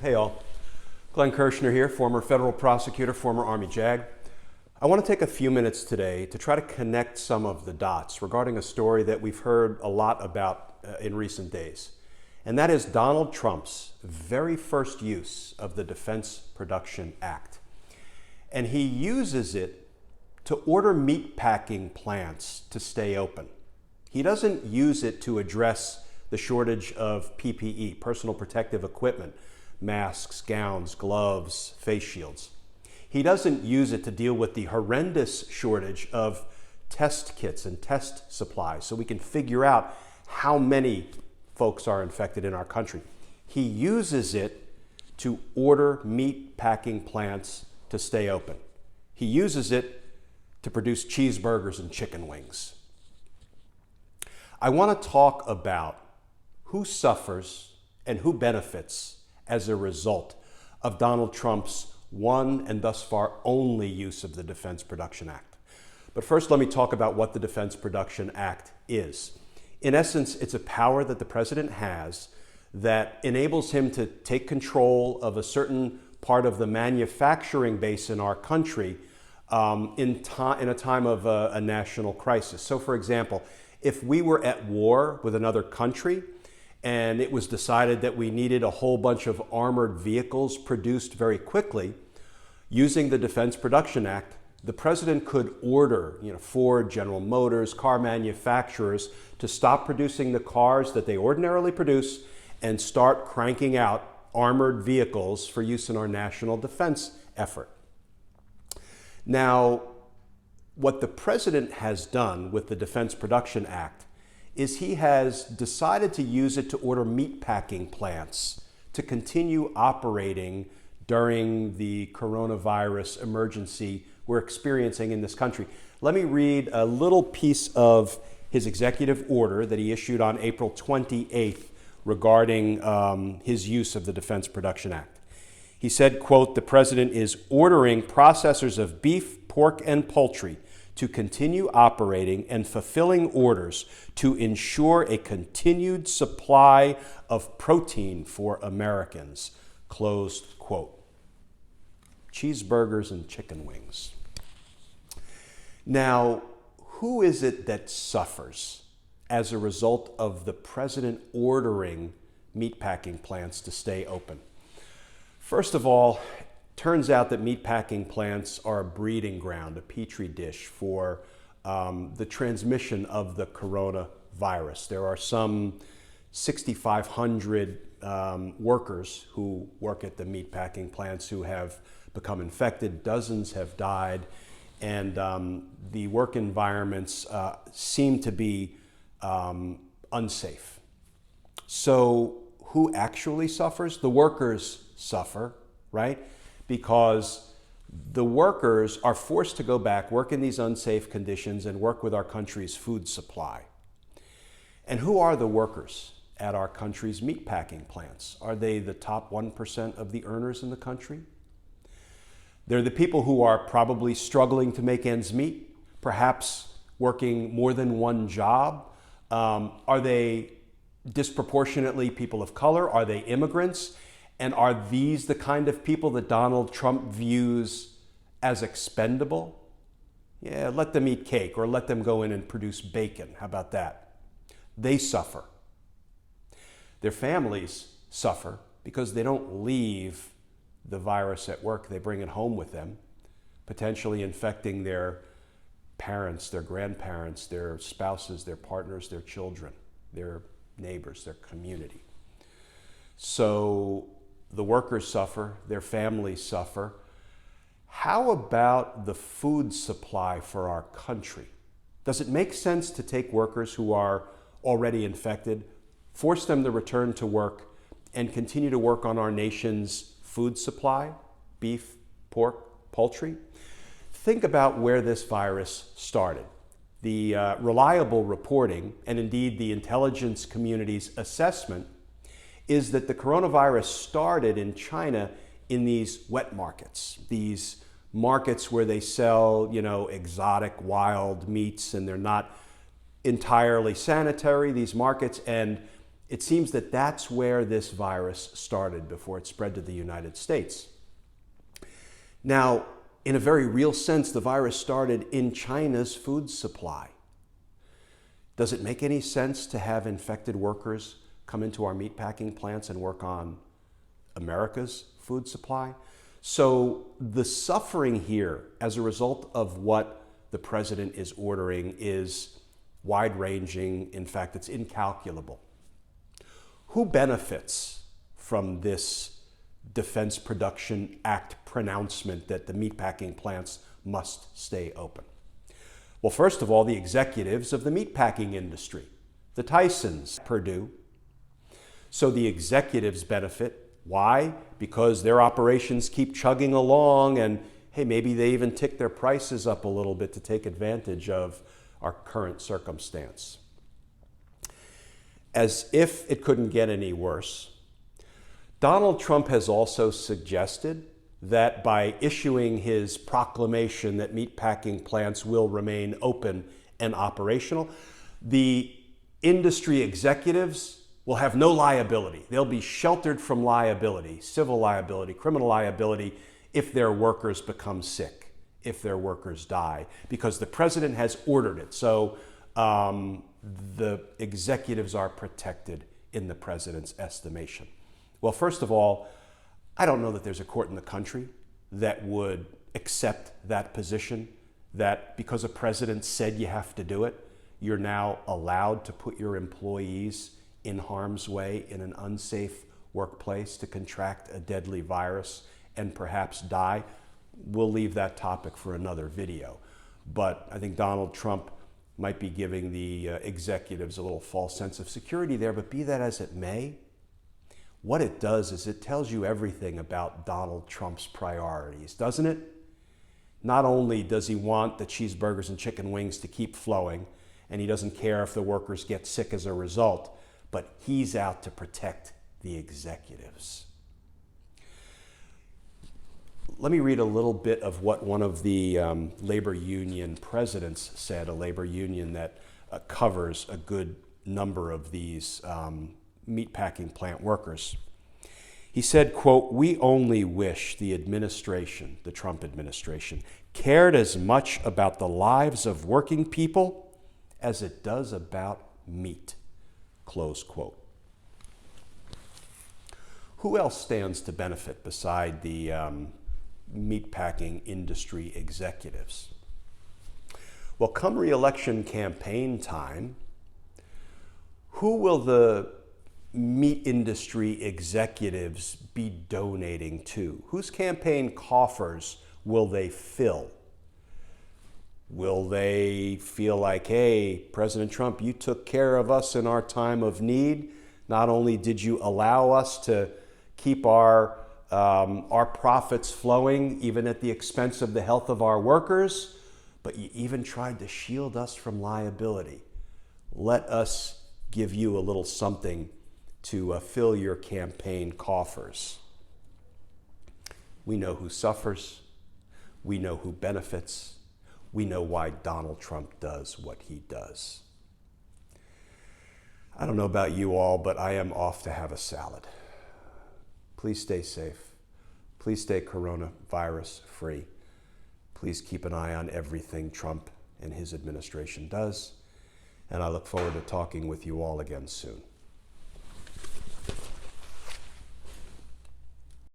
Hey all, Glenn Kirshner here, former federal prosecutor, former Army JAG. I want to take a few minutes today to try to connect some of the dots regarding a story that we've heard a lot about in recent days. And that is Donald Trump's very first use of the Defense Production Act. And he uses it to order meatpacking plants to stay open. He doesn't use it to address the shortage of PPE, personal protective equipment, masks, gowns, gloves, face shields. He doesn't use it to deal with the horrendous shortage of test kits and test supplies so we can figure out how many folks are infected in our country. He uses it to order meat packing plants to stay open. He uses it to produce cheeseburgers and chicken wings. I want to talk about who suffers and who benefits as a result of Donald Trump's one and thus far only use of the Defense Production Act. But first, let me talk about what the Defense Production Act is. In essence, it's a power that the president has that enables him to take control of a certain part of the manufacturing base in our country in a time of a national crisis. So, for example, if we were at war with another country and it was decided that we needed a whole bunch of armored vehicles produced very quickly, using the Defense Production Act, the president could order, Ford, General Motors, car manufacturers to stop producing the cars that they ordinarily produce and start cranking out armored vehicles for use in our national defense effort. Now, what the president has done with the Defense Production Act is he has decided to use it to order meatpacking plants to continue operating during the coronavirus emergency we're experiencing in this country. Let me read a little piece of his executive order that he issued on April 28th regarding his use of the Defense Production Act. He said, quote, "The president is ordering processors of beef, pork, and poultry to continue operating and fulfilling orders to ensure a continued supply of protein for Americans," closed quote. Cheeseburgers and chicken wings. Now, who is it that suffers as a result of the president ordering meatpacking plants to stay open? First of all, turns out that meatpacking plants are a breeding ground, a petri dish for the transmission of the coronavirus. There are some 6,500 workers who work at the meatpacking plants who have become infected. Dozens have died, and the work environments seem to be unsafe. So who actually suffers? The workers suffer, right? Because the workers are forced to go back, work in these unsafe conditions, and work with our country's food supply. And who are the workers at our country's meatpacking plants? Are they the top 1% of the earners in the country? They're the people who are probably struggling to make ends meet, perhaps working more than one job. Are they disproportionately people of color? Are they immigrants? And are these the kind of people that Donald Trump views as expendable? Yeah, let them eat cake or let them go in and produce bacon. How about that? They suffer. Their families suffer because they don't leave the virus at work. They bring it home with them, potentially infecting their parents, their grandparents, their spouses, their partners, their children, their neighbors, their community. So the workers suffer, their families suffer. How about the food supply for our country? Does it make sense to take workers who are already infected, force them to return to work, and continue to work on our nation's food supply, beef, pork, poultry? Think about where this virus started. The reliable reporting, and indeed the intelligence community's assessment, is that the coronavirus started in China in these wet markets, these markets where they sell, exotic wild meats, and they're not entirely sanitary, these markets, and It seems that that's where this virus started before it spread to the United States. Now, in a very real sense, the virus started in China's food supply. Does it make any sense to have infected workers come into our meatpacking plants and work on America's food supply? So the suffering here as a result of what the president is ordering is wide-ranging. In fact, it's incalculable. Who benefits from this Defense Production Act pronouncement that the meatpacking plants must stay open? Well, first of all, the executives of the meatpacking industry, the Tysons, Purdue. So the executives benefit. Why? Because their operations keep chugging along, and hey, maybe they even tick their prices up a little bit to take advantage of our current circumstance. As if it couldn't get any worse, Donald Trump has also suggested that by issuing his proclamation that meatpacking plants will remain open and operational, the industry executives will have no liability. They'll be sheltered from liability, civil liability, criminal liability, if their workers become sick, if their workers die, because the president has ordered it. So the executives are protected in the president's estimation. Well, first of all, I don't know that there's a court in the country that would accept that position, that because a president said you have to do it, you're now allowed to put your employees in harm's way in an unsafe workplace to contract a deadly virus and perhaps die. We'll leave that topic for another video. But I think Donald Trump might be giving the executives a little false sense of security there, but be that as it may, what it does is it tells you everything about Donald Trump's priorities, doesn't it? Not only does he want the cheeseburgers and chicken wings to keep flowing, and he doesn't care if the workers get sick as a result, but he's out to protect the executives. Let me read a little bit of what one of the labor union presidents said, a labor union that covers a good number of these meatpacking plant workers. He said, quote, "We only wish the administration, the Trump administration, cared as much about the lives of working people as it does about meat," close quote. Who else stands to benefit beside the meatpacking industry executives? Well, come re-election campaign time, who will the meat industry executives be donating to? Whose campaign coffers will they fill? Will they feel like, hey, President Trump, you took care of us in our time of need. Not only did you allow us to keep our profits flowing, even at the expense of the health of our workers, but you even tried to shield us from liability. Let us give you a little something to fill your campaign coffers. We know who suffers. We know who benefits. We know why Donald Trump does what he does. I don't know about you all, but I am off to have a salad. Please stay safe. Please stay coronavirus free. Please keep an eye on everything Trump and his administration does. And I look forward to talking with you all again soon.